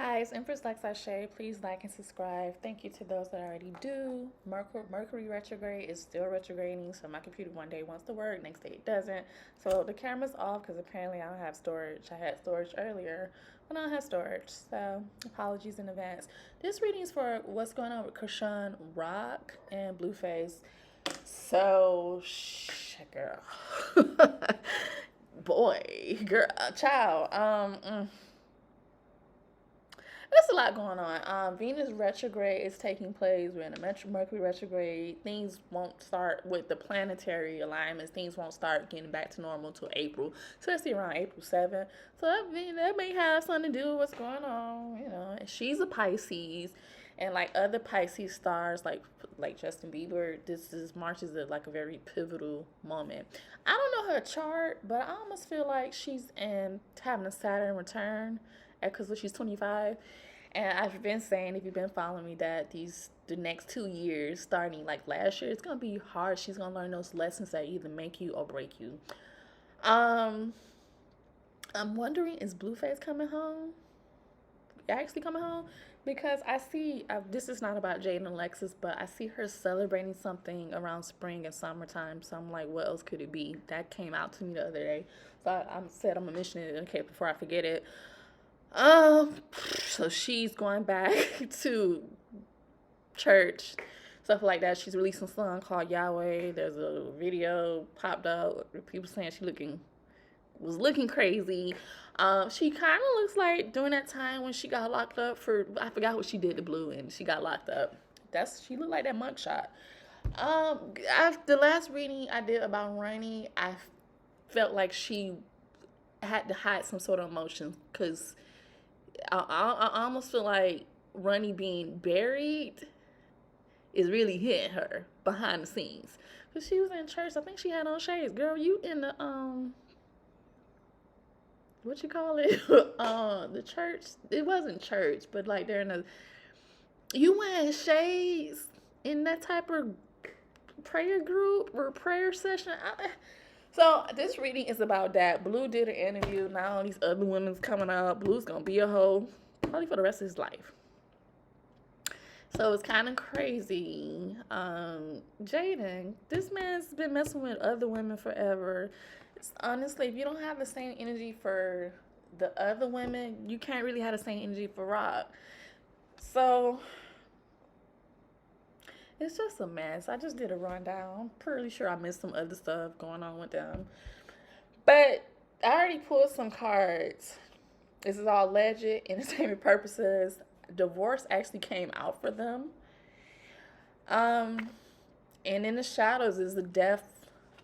Hi, it's Empress LuxAse. Please like and subscribe. Thank you to those that already do. Mercury retrograde is still retrograding, so my computer one day wants to work, next day it doesn't. So the camera's off because apparently I don't have storage. I had storage earlier, but I don't have storage. So apologies in advance. This reading is for what's going on with Chrisean Rock and Blueface. So, girl. Boy, girl, child. There's a lot going on. Venus retrograde is taking place. We're in a Mercury retrograde. Things won't start with the planetary alignments. Things won't start getting back to normal until April, especially around April 7th. So that may have something to do with what's going on. You know, and she's a Pisces, and like other Pisces stars, like Justin Bieber, this is March is like a very pivotal moment. I don't know her chart, but I almost feel like she's in having a Saturn return because she's 25. And I've been saying, if you've been following me, that the next 2 years, starting like last year, it's gonna be hard. She's gonna learn those lessons that either make you or break you. Um, I'm wondering, is Blueface coming home? Actually coming home? Because I see, this is not about Jade and Alexis, but I see her celebrating something around spring and summertime. So I'm like, what else could it be? That came out to me the other day. So I said I'm gonna mention it in case before I forget it. Um, so she's going back to church, stuff like that. She's releasing a song called Yahweh. There's a video popped up with people saying she was looking crazy. She kind of looks like during that time when she got locked up for, I forgot what she did to Blue and she got locked up. She looked like that mugshot. The last reading I did about Ronnie, I felt like she had to hide some sort of emotion because I almost feel like Ronnie being buried is really hitting her behind the scenes. Cause she was in church. I think she had on shades. Girl, you in the what you call it? The church. It wasn't church, but like they're in a you wearing shades in that type of prayer group or prayer session. So this reading is about that. Blue did an interview. Now all these other women's coming up. Blue's gonna be a hoe probably for the rest of his life. So it's kind of crazy. Jaden, this man's been messing with other women forever. Honestly, if you don't have the same energy for the other women, you can't really have the same energy for Rock. So it's just a mess. I just did a rundown. I'm pretty sure I missed some other stuff going on with them. But I already pulled some cards. This is all legit, entertainment purposes. Divorce actually came out for them. And in the shadows is the death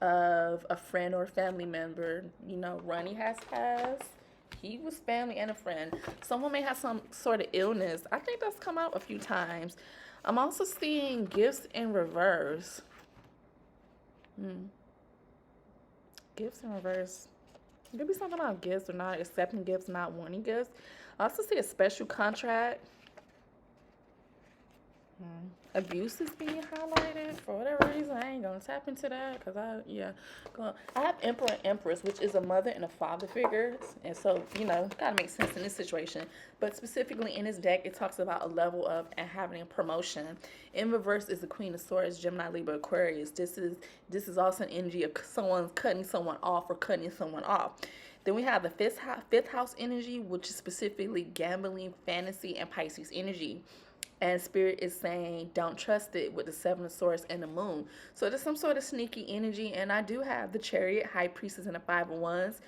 of a friend or family member. You know, Ronnie has passed. He was family and a friend. Someone may have some sort of illness. I think that's come out a few times. I'm also seeing gifts in reverse. Gifts in reverse. It could be something about gifts or not accepting gifts, not wanting gifts. I also see a special contract. Abuse is being highlighted for whatever reason. I ain't gonna tap into that because I have Emperor and Empress, which is a mother and a father figure, and so gotta make sense in this situation. But specifically in this deck, it talks about a level of and having a promotion. In reverse is the Queen of Swords, Gemini, Libra, Aquarius. This is also an energy of someone cutting someone off or cutting someone off. Then we have the fifth house energy, which is specifically gambling, fantasy, and Pisces energy. And Spirit is saying, don't trust it with the Seven of Swords and the Moon. So there's some sort of sneaky energy. And I do have the Chariot, High Priestess, and the Five of Wands.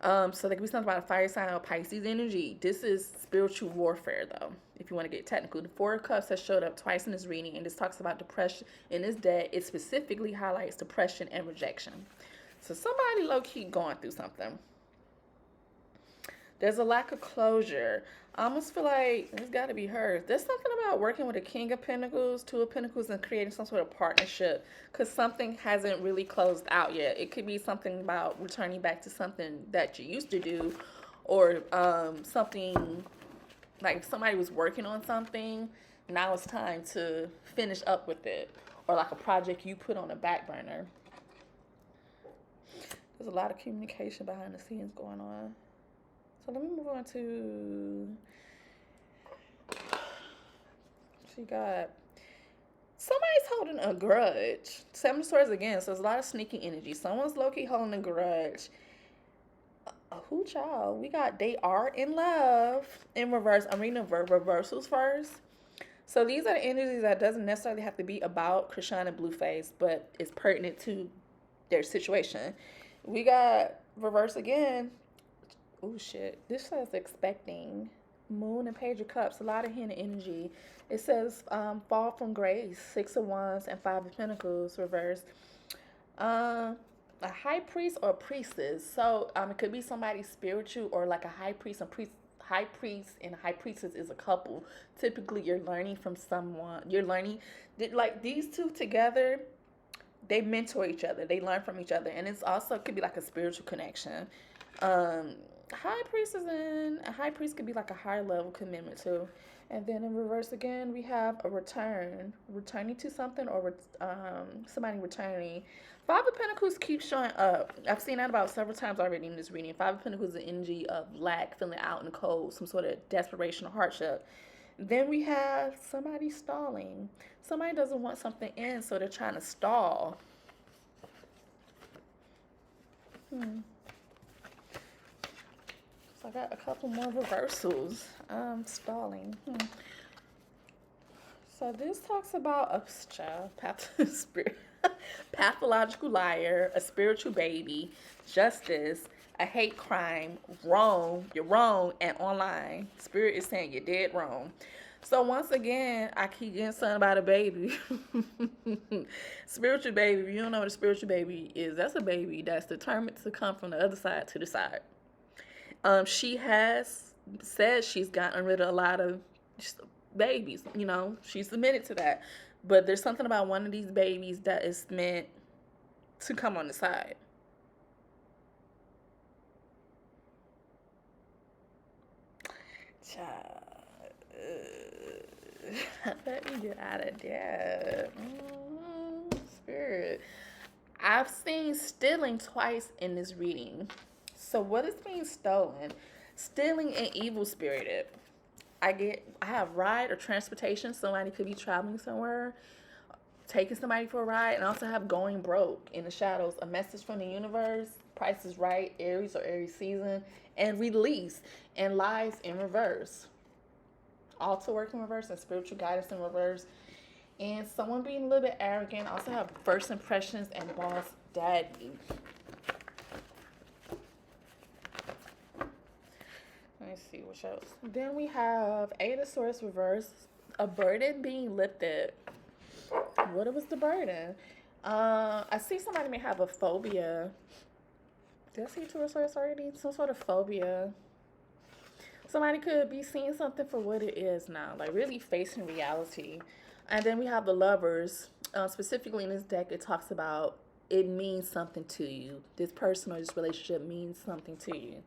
So there could be something about a fire sign or Pisces energy. This is spiritual warfare, though, if you want to get technical. The Four of Cups has showed up twice in this reading, and this talks about depression. In this deck, it specifically highlights depression and rejection. So somebody low-key going through something. There's a lack of closure. I almost feel like it's got to be her. There's something about working with a King of Pentacles, Two of Pentacles, and creating some sort of partnership because something hasn't really closed out yet. It could be something about returning back to something that you used to do, or something like if somebody was working on something, now it's time to finish up with it, or like a project you put on a back burner. There's a lot of communication behind the scenes going on. So let me move on to She got somebody's holding a grudge. Seven of Swords again, so there's a lot of sneaky energy. Someone's low-key holding a grudge. Who child? We got they are in love in reverse. I'm reading the reversals first. So these are the energies that doesn't necessarily have to be about Chrisean and Blueface, but it's pertinent to their situation. We got reverse again. Oh shit. This says expecting. Moon and Page of Cups. A lot of hidden energy. It says fall from grace. 6 of Wands and 5 of Pentacles reverse. A high priest or priestess. So it could be somebody spiritual or like a high priest and priest. High priest and high priestess is a couple. Typically, you're learning from someone. You're learning, like these two together. They mentor each other. They learn from each other, and it's also could be like a spiritual connection. High priestess and a high priest could be like a higher level commitment too. And then in reverse again, we have a returning to something or somebody returning. Five of Pentacles keeps showing up. I've seen that about several times already in this reading. Five of Pentacles is the energy of lack, feeling out in the cold, some sort of desperation or hardship. Then we have somebody stalling. Somebody doesn't want something in, so they're trying to stall. So I got a couple more reversals. Stalling. So this talks about a spirit. Pathological liar, a spiritual baby, justice, a hate crime, wrong, you're wrong, and online. Spirit is saying you're dead wrong. So once again, I keep getting something about a baby. Spiritual baby, if you don't know what a spiritual baby is, that's a baby that's determined to come from the other side to the side. She has said she's gotten rid of a lot of babies, she's submitted to that. But there's something about one of these babies that is meant to come on the side. Let me get out of there. Spirit. I've seen stealing twice in this reading. So what is being stolen? Stealing and evil spirited. I have ride or transportation. Somebody could be traveling somewhere, taking somebody for a ride, and also have going broke in the shadows. A message from the universe, Price is Right, Aries or Aries season, and release, and lies in reverse. Also work in reverse and spiritual guidance in reverse. And someone being a little bit arrogant. Also have first impressions and boss daddy. Let's see what else. Then we have Eight of Swords reverse. A burden being lifted. What was the burden? I see somebody may have a phobia. Did I see Two of Swords already? Some sort of phobia. Somebody could be seeing something for what it is now, like really facing reality. And then we have the Lovers. Specifically in this deck, it talks about it means something to you. This person or this relationship means something to you.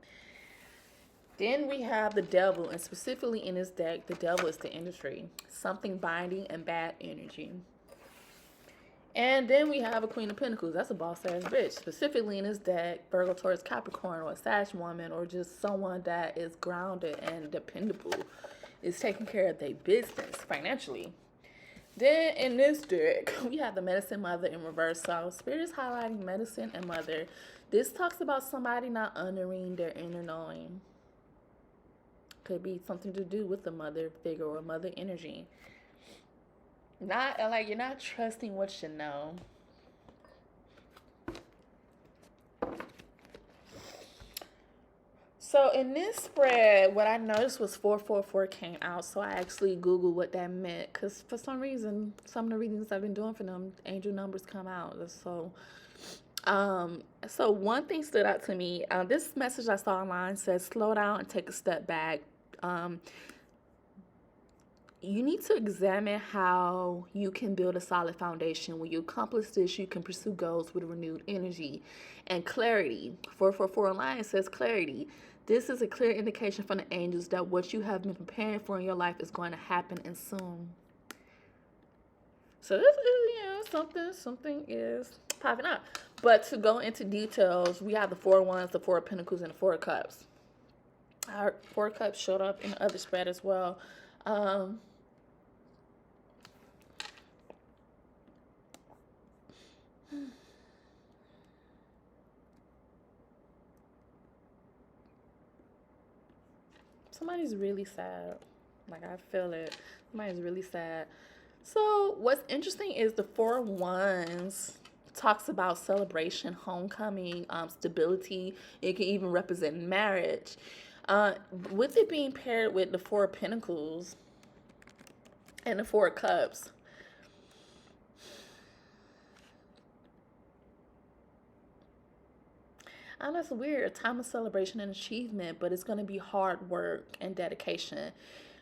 Then we have the Devil, and specifically in this deck, the Devil is the industry. Something binding and bad energy. And then we have a Queen of Pentacles. That's a boss-ass bitch. Specifically in this deck, Virgo, Taurus, Capricorn, or a Sag woman, or just someone that is grounded and dependable, is taking care of their business financially. Then in this deck, we have the Medicine Mother in reverse. So Spirit is highlighting Medicine and Mother. This talks about somebody not honoring their inner knowing. Could be something to do with the mother figure or mother energy. Not like you're not trusting what you know. So in this spread, what I noticed was 444 came out. So I actually Googled what that meant. Because for some reason, some of the readings I've been doing for them, angel numbers come out. So one thing stood out to me. This message I saw online says, slow down and take a step back. You need to examine how you can build a solid foundation. When you accomplish this, you can pursue goals with renewed energy and clarity. 444 Alliance says clarity. This is a clear indication from the angels that what you have been preparing for in your life is going to happen and soon. So this is, something is popping up. But to go into details, we have the 4 of Wands, the 4 of Pentacles, and the 4 of Cups. Our 4 of Cups showed up in the other spread as well. Somebody's really sad. Like, I feel it. Somebody's really sad. So what's interesting is the Four of Wands talks about celebration, homecoming, stability. It can even represent marriage. With it being paired with the Four of Pentacles and the Four of Cups, I know it's weird, a time of celebration and achievement, but it's going to be hard work and dedication.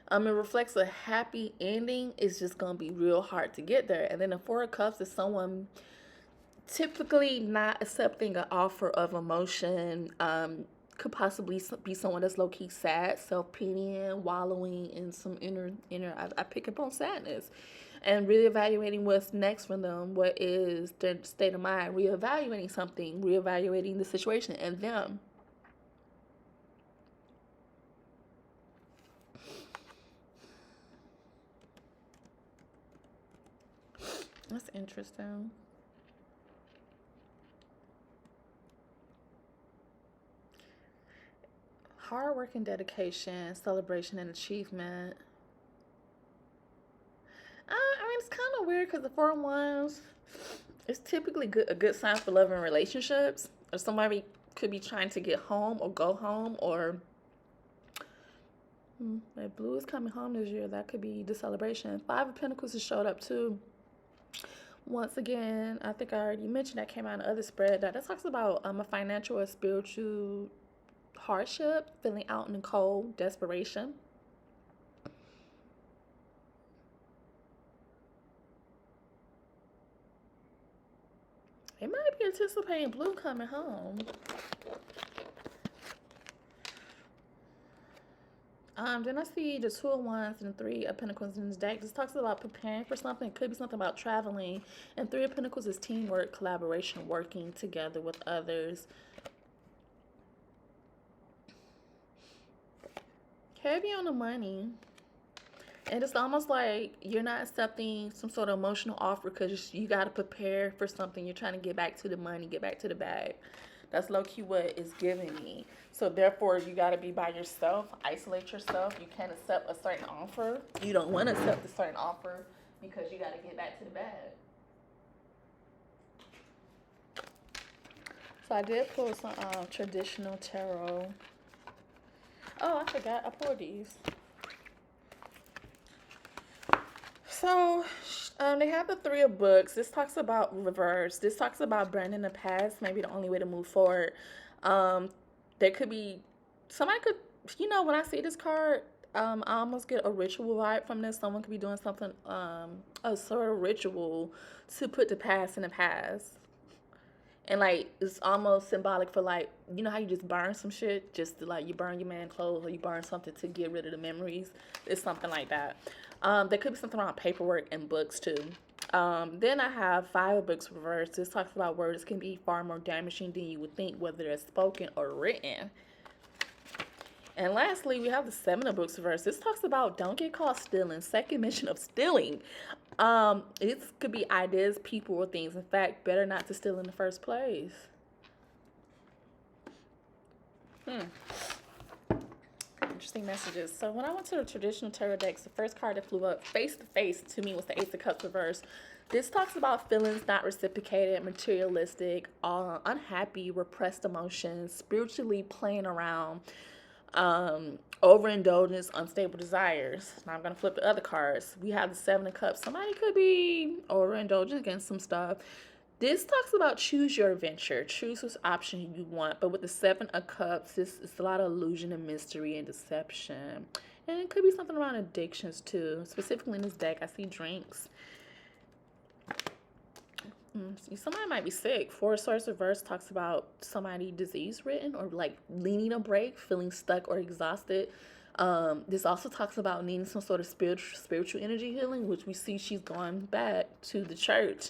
It reflects a happy ending. It's just going to be real hard to get there. And then the Four of Cups is someone typically not accepting an offer of emotion. Could possibly be someone that's low-key sad, self-pitying, wallowing in some inner I pick up on sadness, and reevaluating what's next for them, what is their state of mind, reevaluating something, reevaluating the situation and them. That's interesting. Hard work and dedication, celebration and achievement. I mean, it's kind of weird because the Four of Wands is typically a good sign for love and relationships. Or somebody could be trying to get home or go home, or if Blue is coming home this year, that could be the celebration. Five of Pentacles has showed up too. Once again, I think I already mentioned that came out in the other spread. That talks about a financial or spiritual hardship, feeling out in the cold, desperation. It might be anticipating Blue coming home. Then I see the Two of Wands and the Three of Pentacles in this deck. This talks about preparing for something. It could be something about traveling. And Three of Pentacles is teamwork, collaboration, working together with others. Heavy on the money. And it's almost like you're not accepting some sort of emotional offer because you got to prepare for something. You're trying to get back to the money, get back to the bag. That's low-key what it's giving me. So therefore, you got to be by yourself, isolate yourself. You can't accept a certain offer. You don't want to accept a certain offer because you got to get back to the bag. So I did pull some traditional tarot. Oh, I forgot. I pulled these. So they have the Three of Books. This talks about reverse. This talks about burning the past. Maybe the only way to move forward. There could be somebody could, when I see this card, I almost get a ritual vibe from this. Someone could be doing something, a sort of ritual to put the past in the past. And like it's almost symbolic for like, how you just burn some shit, just to, like, you burn your man clothes or you burn something to get rid of the memories. It's something like that. There could be something around paperwork and books too. Then I have Five of Books reversed. This talks about words can be far more damaging than you would think, whether they're spoken or written. And lastly, we have the Seven of Books reversed. This talks about don't get caught stealing. Second mention of stealing. It could be ideas, people, or things. In fact, better not to steal in the first place. Interesting messages. So when I went to the traditional tarot decks, the first card that flew up face to face to me was the Ace of Cups reversed. This talks about feelings not reciprocated, materialistic, unhappy, repressed emotions, spiritually playing around, overindulgence, unstable desires. Now I'm going to flip the other cards. We have the Seven of Cups. Somebody could be overindulgent against some stuff. This talks about choose your adventure. Choose which option you want. But with the Seven of Cups, this is a lot of illusion and mystery and deception. And it could be something around addictions too. Specifically in this deck, I see drinks. Somebody might be sick. Four of Swords reverse talks about somebody disease ridden or like needing a break, feeling stuck or exhausted. This also talks about needing some sort of spiritual energy healing, which we see she's gone back to the church.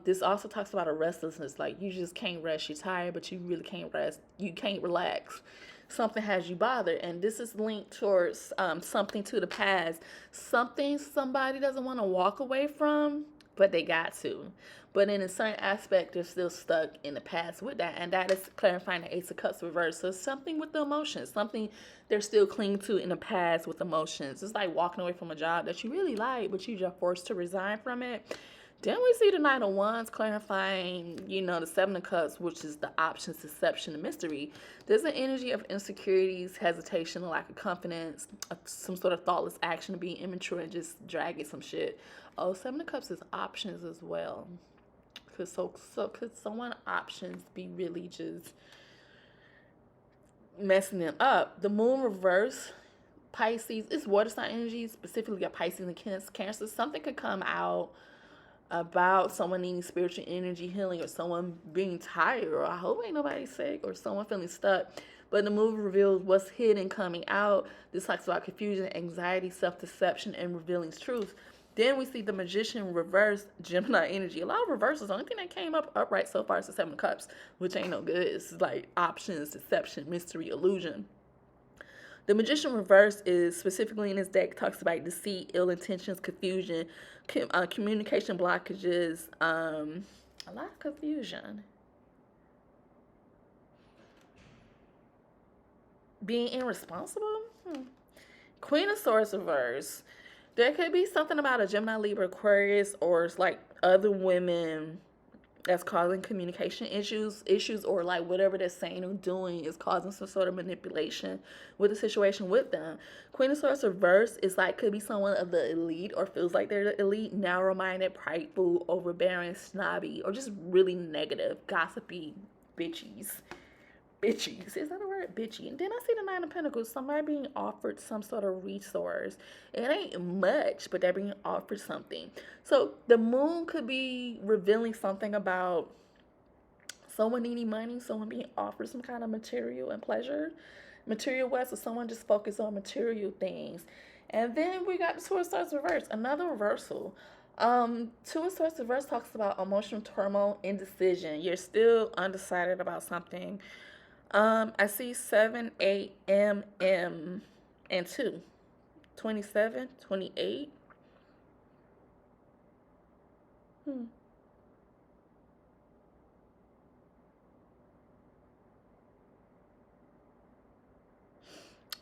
This also talks about a restlessness, like you just can't rest. You're tired, but you really can't rest. You can't relax. Something has you bothered, and this is linked towards something to the past, something somebody doesn't want to walk away from, but they got to. But in a certain aspect, they're still stuck in the past with that, and that is clarifying the Ace of Cups reverse. So something with the emotions, something they're still clinging to in the past with emotions. It's like walking away from a job that you really like, but you just forced to resign from it. Then we see the Knight of Wands clarifying, the Seven of Cups, which is the options, deception, and mystery. There's an energy of insecurities, hesitation, lack of confidence, some sort of thoughtless action, being immature and just dragging some shit. Oh, Seven of Cups is options as well. Could someone options be really just messing them up? The Moon reverse, Pisces, it's water sign energy, specifically a Pisces and Cancer. Something could come out about someone needing spiritual energy healing, or someone being tired, or I hope ain't nobody sick, or someone feeling stuck. But the movie reveals what's hidden coming out. This talks about confusion, anxiety, self-deception, and revealing truth. Then we see the Magician reverse, Gemini energy. A lot of reversals. The only thing that came up upright so far is the Seven of Cups, which ain't no good. It's like options, deception, mystery, illusion. The Magician reverse is specifically in this deck talks about deceit, ill intentions, confusion, communication blockages, a lot of confusion. Being irresponsible? Queen of Swords reverse. There could be something about a Gemini, Libra, Aquarius, or it's like other women that's causing communication issues, or like whatever they're saying or doing is causing some sort of manipulation with the situation with them. Queen of Swords reverse is like could be someone of the elite, or feels like they're the elite, narrow-minded, prideful, overbearing, snobby, or just really negative, gossipy bitchies. Bitchies. Is that a word? Bitchy. And then I see the Nine of Pentacles. Somebody being offered some sort of resource. It ain't much, but they're being offered something. So the Moon could be revealing something about someone needing money, someone being offered some kind of material and pleasure. Material wealth, or someone just focused on material things. And then we got the Two of Swords reverse. Another reversal. Two of Swords reverse talks about emotional turmoil, indecision. You're still undecided about something. I see 7, 8, M, and 2. 27, 28.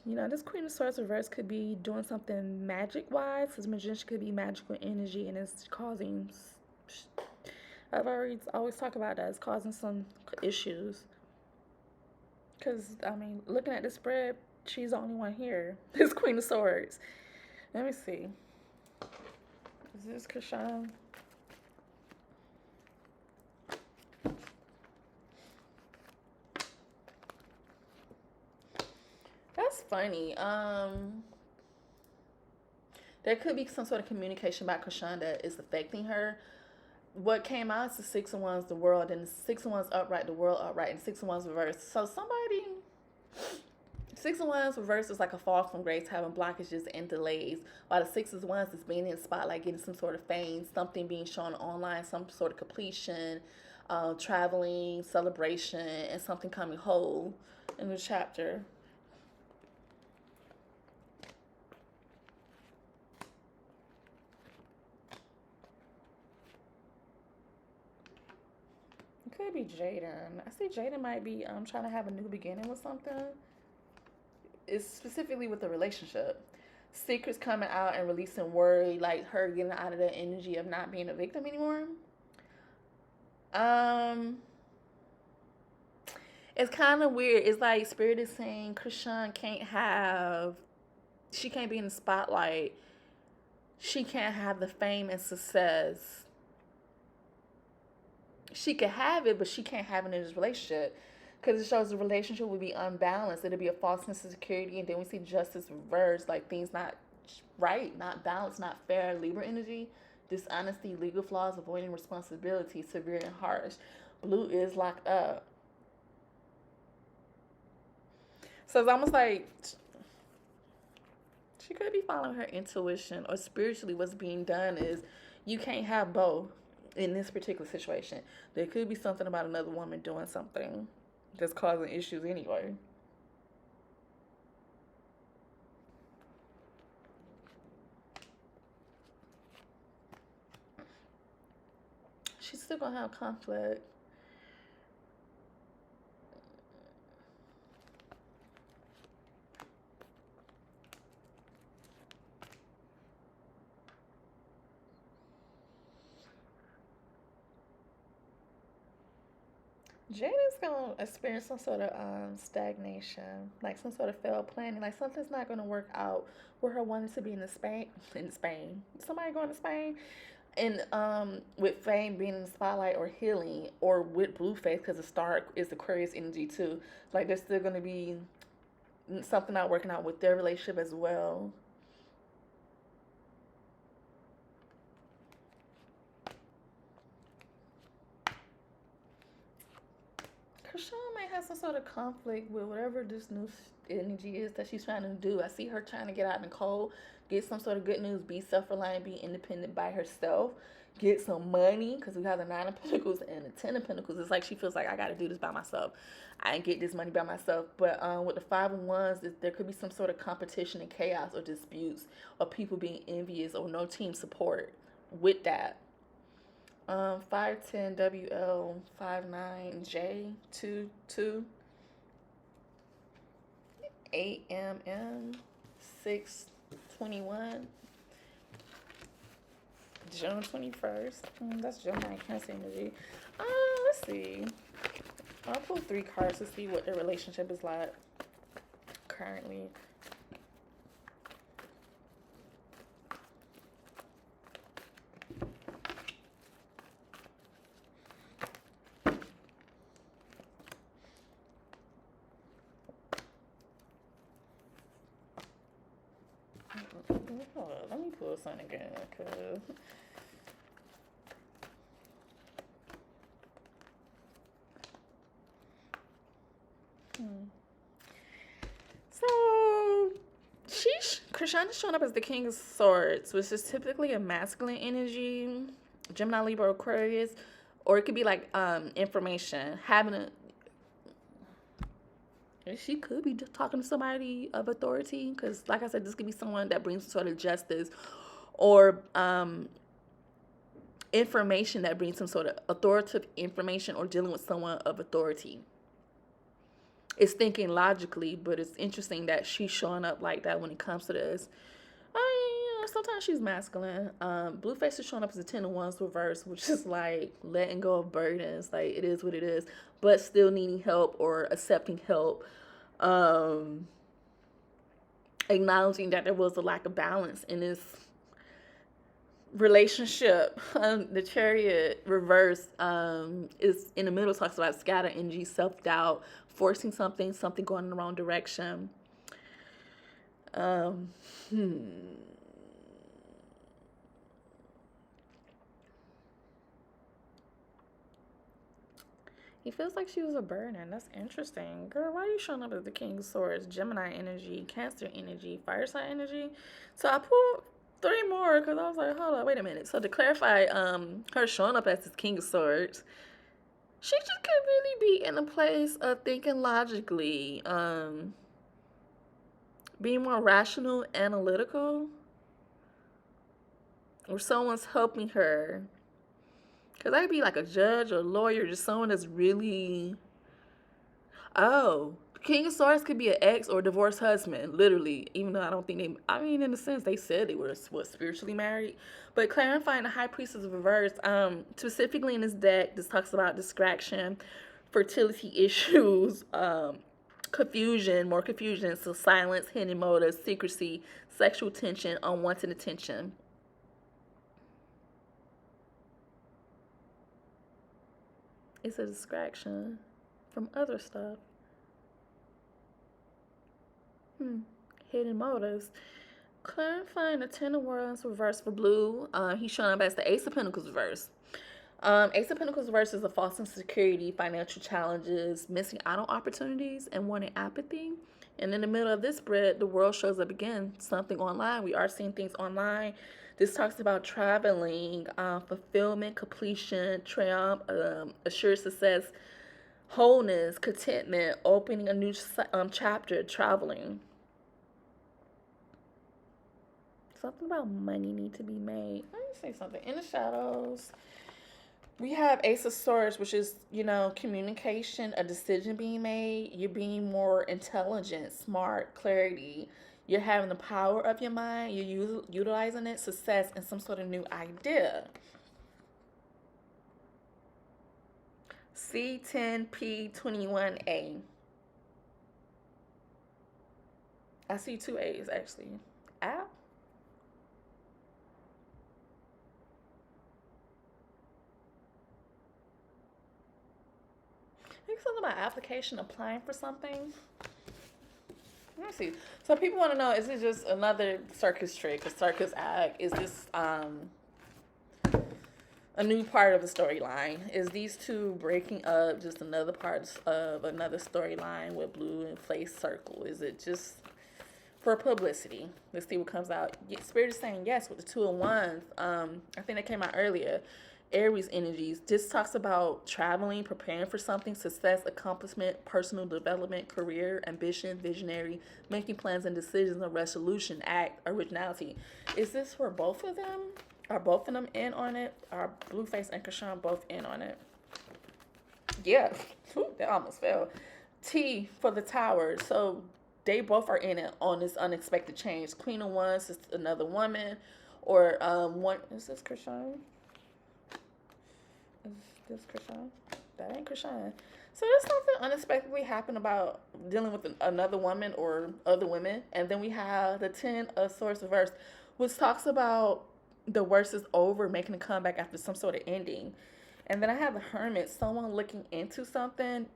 This Queen of Swords reverse could be doing something magic-wise. This Magician could be magical energy, and it's causing... I've always talked about that. It's causing some issues. Because, looking at the spread, she's the only one here. This Queen of Swords. Let me see. Is this Cashapp? That's funny. There could be some sort of communication about Cashapp that is affecting her. What came out is the Six of Wands, the world, and the Six of Wands upright, the world upright, and the Six of Wands reversed. So Six of Wands reversed is like a fall from grace, having blockages and delays, while the Six of Wands is being in the spotlight, getting some sort of fame, something being shown online, some sort of completion, traveling, celebration, and something coming whole in the chapter. Could be Jaden. I see Jaden might be trying to have a new beginning with something. It's specifically with the relationship. Secrets coming out and releasing worry, like her getting out of the energy of not being a victim anymore. It's kind of weird. It's like Spirit is saying Chrisean she can't be in the spotlight. She can't have the fame and success. She could have it, but she can't have it in this relationship, because it shows the relationship would be unbalanced. It'll be a false sense of security, and then we see justice reversed, like things not right, not balanced, not fair. Libra energy, dishonesty, legal flaws, avoiding responsibility, severe and harsh. Blue is locked up. So it's almost like she could be following her intuition, or spiritually what's being done is you can't have both. In this particular situation, there could be something about another woman doing something that's causing issues anyway. She's still gonna have conflict. Jada's gonna experience some sort of stagnation, like some sort of failed planning, like something's not gonna work out with her wanting to be in Spain. Somebody going to Spain, and with fame being in the spotlight or healing, or with Blueface because the star is Aquarius energy too. Like there's still gonna be something not working out with their relationship as well. Chrisean might have some sort of conflict with whatever this new energy is that she's trying to do. I see her trying to get out in the cold, get some sort of good news, be self-reliant, be independent by herself, get some money, because we have the Nine of Pentacles and the Ten of Pentacles. It's like she feels like I got to do this by myself. I ain't get this money by myself. But with the Five of Wands, there could be some sort of competition and chaos or disputes or people being envious or no team support with that. 510 WL 59J 22 8MM 621 June 21st. That's Gemini Cancer energy. Let's see. I'll pull 3 cards to see what their relationship is like currently. Hold on, let me pull something again, cause so Chrisean is showing up as the King of Swords, which is typically a masculine energy, Gemini, Libra, Aquarius, or it could be like information, having a. She could be just talking to somebody of authority, because, like I said, this could be someone that brings some sort of justice or information that brings some sort of authoritative information or dealing with someone of authority. It's thinking logically, but it's interesting that she's showing up like that when it comes to this. Sometimes she's masculine. Blueface is showing up as a 10 of Wands reverse, which is like letting go of burdens. Like, it is what it is, but still needing help or accepting help. Acknowledging that there was a lack of balance in this relationship. The Chariot reverse is in the middle, talks about scatter energy, self-doubt, forcing something going in the wrong direction. He feels like she was a burden. That's interesting. Girl, why are you showing up as the King of Swords? Gemini energy, Cancer energy, fire sign energy. So I pulled 3 more because I was like, hold on, wait a minute. So to clarify, her showing up as the King of Swords, she just could really be in a place of thinking logically, being more rational, analytical, or someone's helping her. Because I could be like a judge or a lawyer, just someone that's really. Oh, King of Swords could be an ex or divorced husband, literally. Even though I don't think they. I mean, in a sense, they said they were spiritually married. But clarifying the High Priestess of Reverse, specifically in this deck, this talks about distraction, fertility issues, confusion, more confusion, so silence, hidden motives, secrecy, sexual tension, unwanted attention. It's a distraction from other stuff. Hidden motives. Clarifying the Ten of Wands reverse for Blue. He's showing up as the Ace of Pentacles reverse. Ace of Pentacles reverse is a false insecurity, financial challenges, missing out on opportunities, and wanting apathy. And in the middle of this spread, the world shows up again. Something online. We are seeing things online. This talks about traveling, fulfillment, completion, triumph, assured success, wholeness, contentment, opening a new chapter, traveling. Something about money need to be made. Let me say something. In the shadows, We have Ace of Swords, which is, communication, a decision being made. You're being more intelligent, smart, clarity. You're having the power of your mind. You're utilizing it, success, and some sort of new idea. C10P21A. I see two A's actually. App? I think something about application applying for something. Let me see. So people want to know: is it just another circus trick, a circus act? Is this a new part of the storyline? Is these two breaking up just another part of another storyline with Blueface Circle? Is it just for publicity? Let's see what comes out. Spirit is saying yes with the 2 of Wands. I think that came out earlier. Aries energies. This talks about traveling, preparing for something, success, accomplishment, personal development, career, ambition, visionary, making plans and decisions, a resolution, act, originality. Is this for both of them? Are both of them in on it? Are Blueface and Chrisean both in on it? Yeah. That almost fell. T for the Tower. So they both are in it on this unexpected change. Queen of Wands is another woman. Or one. Is this Chrisean? Is this Chrisean? That ain't Chrisean. So there's something unexpectedly happened about dealing with another woman or other women. And then we have the 10 of Swords reversed, which talks about the worst is over, making a comeback after some sort of ending. And then I have the Hermit, someone looking into something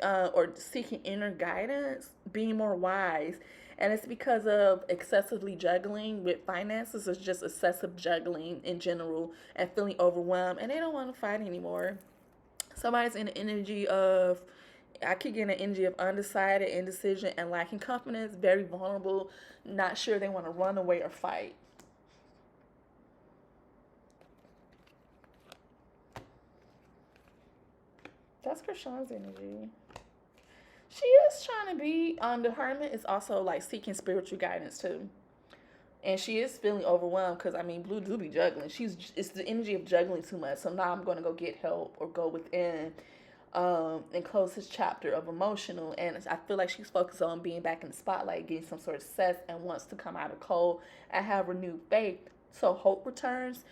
or seeking inner guidance, being more wise. And it's because of excessively juggling with finances, or just excessive juggling in general and feeling overwhelmed. And they don't want to fight anymore. Somebody's in the energy of, I could get an energy of undecided, indecision, and lacking confidence, very vulnerable, not sure they want to run away or fight. That's Chrisean's energy. She is trying to be, the Hermit is also like seeking spiritual guidance too. And she is feeling overwhelmed because, I mean, Blue do be juggling. It's the energy of juggling too much. So now I'm going to go get help or go within and close this chapter of emotional. And I feel like she's focused on being back in the spotlight, getting some sort of success, and wants to come out of cold and have renewed faith. So hope returns.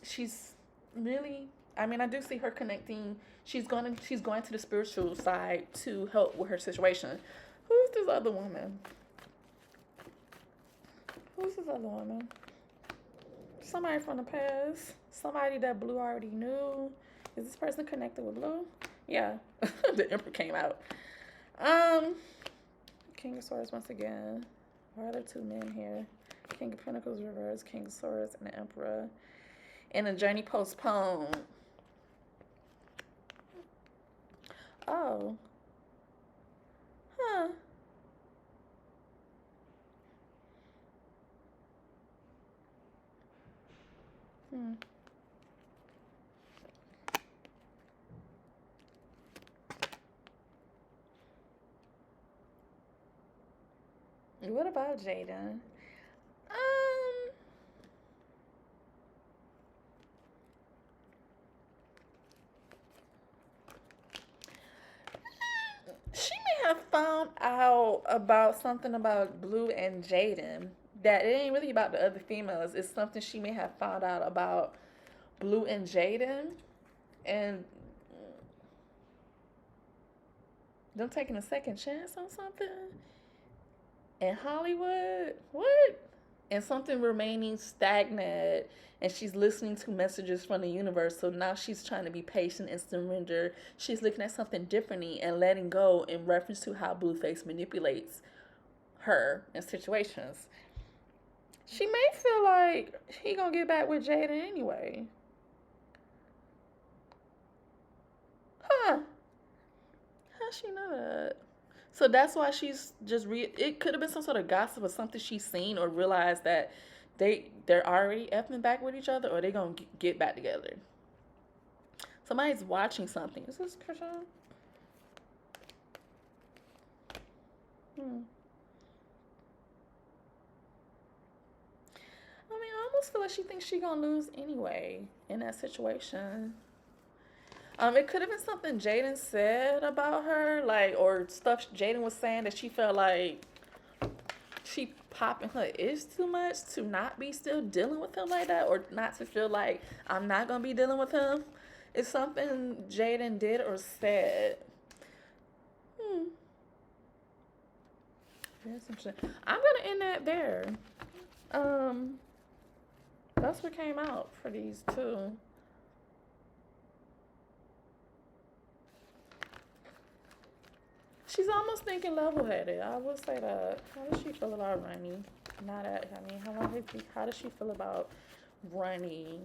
She's really, I mean, I do see her connecting. She's going to the spiritual side to help with her situation. Who's this other woman? Who's this other woman? Somebody from the past. Somebody that Blue already knew. Is this person connected with Blue? Yeah. The Emperor came out. King of Swords once again. Why are there two men here? King of Pentacles reversed, King of Swords, and the Emperor. And the journey postponed. Oh. Huh. What about Jaden? She may have found out about something about Blue and Jaden that it ain't really about the other females. It's something she may have found out about Blue and Jaden, and them taking a second chance on something in Hollywood. What? And something remaining stagnant, and she's listening to messages from the universe. So now she's trying to be patient and surrender. She's looking at something differently and letting go in reference to how Blueface manipulates her in situations. She may feel like he gonna get back with Jaden anyway. Huh? How she know that? So that's why she's just it could have been some sort of gossip or something she's seen or realized that they're already effing back with each other, or they gonna get back together. Somebody's watching something. Is this Chrisean? I mean, I almost feel like she thinks she gonna lose anyway in that situation. It could have been something Jaden said about her, like, or stuff Jaden was saying that she felt like she popping her itch too much to not be still dealing with him like that, or not to feel like I'm not gonna be dealing with him. It's something Jaden did or said. Hmm. That's interesting. I'm gonna end that there. Um, that's what came out for these two. She's almost thinking level-headed. I will say that. How does she feel about Ronnie? Not at. I mean, how does she feel about Ronnie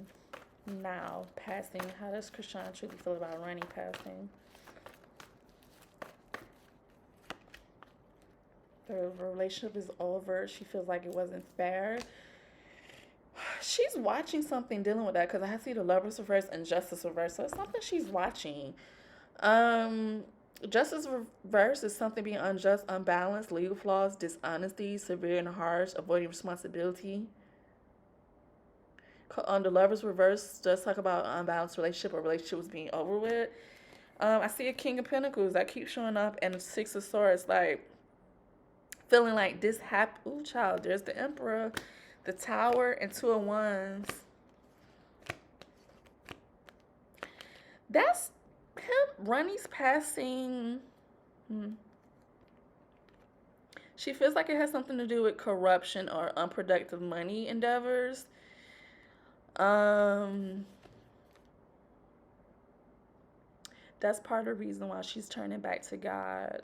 now passing? How does Chrisean truly feel about Ronnie passing? The relationship is over. She feels like it wasn't fair. She's watching something dealing with that because I see the Lovers reverse and Justice reverse. So it's something she's watching. Justice reverse is something being unjust, unbalanced, legal flaws, dishonesty, severe and harsh, avoiding responsibility. The Lovers reverse does talk about an unbalanced relationship or relationship was being over with. I see a King of Pentacles that keeps showing up and the Six of Swords, like feeling like this happened. Ooh, child, there's the Emperor, the Tower, and Two of Wands. That's him. Ronnie's passing. She feels like it has something to do with corruption or unproductive money endeavors. That's part of the reason why she's turning back to God.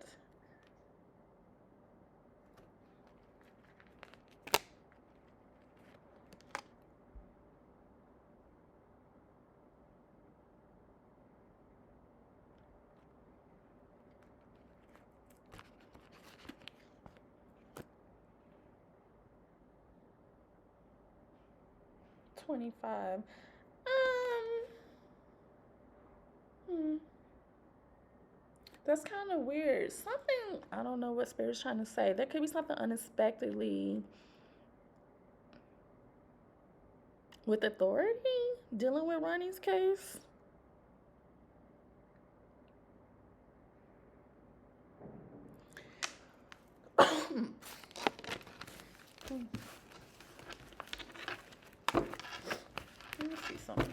$25. That's kind of weird. Something, I don't know what Spirit's trying to say. There could be something unexpectedly with authority dealing with Ronnie's case. Let me see something.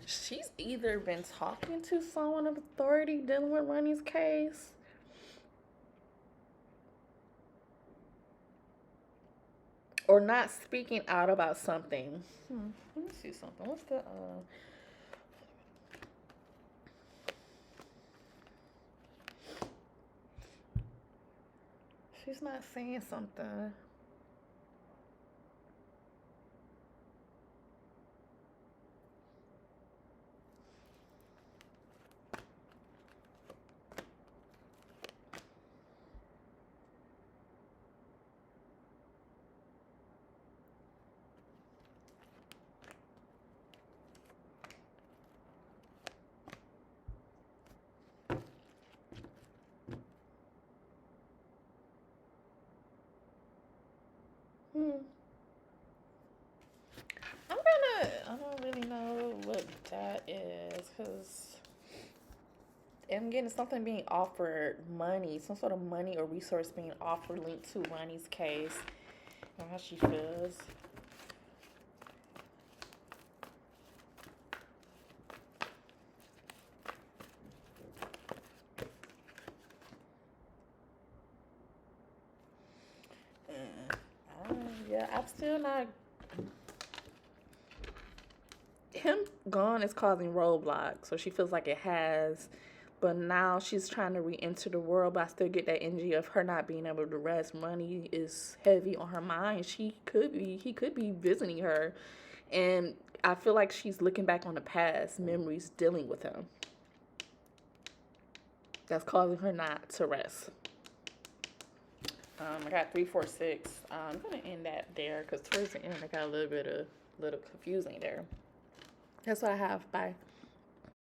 She's either been talking to someone of authority dealing with Ronnie's case, or not speaking out about something. Let me see something. What's the she's not saying something. I don't really know what that is, because I'm getting something being offered, money, some sort of money or resource being offered linked to Ronnie's case and how she feels. Yeah, I'm still not. Him gone is causing roadblocks, so she feels like it has But now she's trying to re-enter the world, but I still get that energy of her not being able to rest. Money is heavy on her mind. He could be visiting her. And I feel like she's looking back on the past memories dealing with him. That's causing her not to rest. I got 3, 4, 6. I'm going to end that there because towards the end I got a little confusing there. That's what I have. Bye.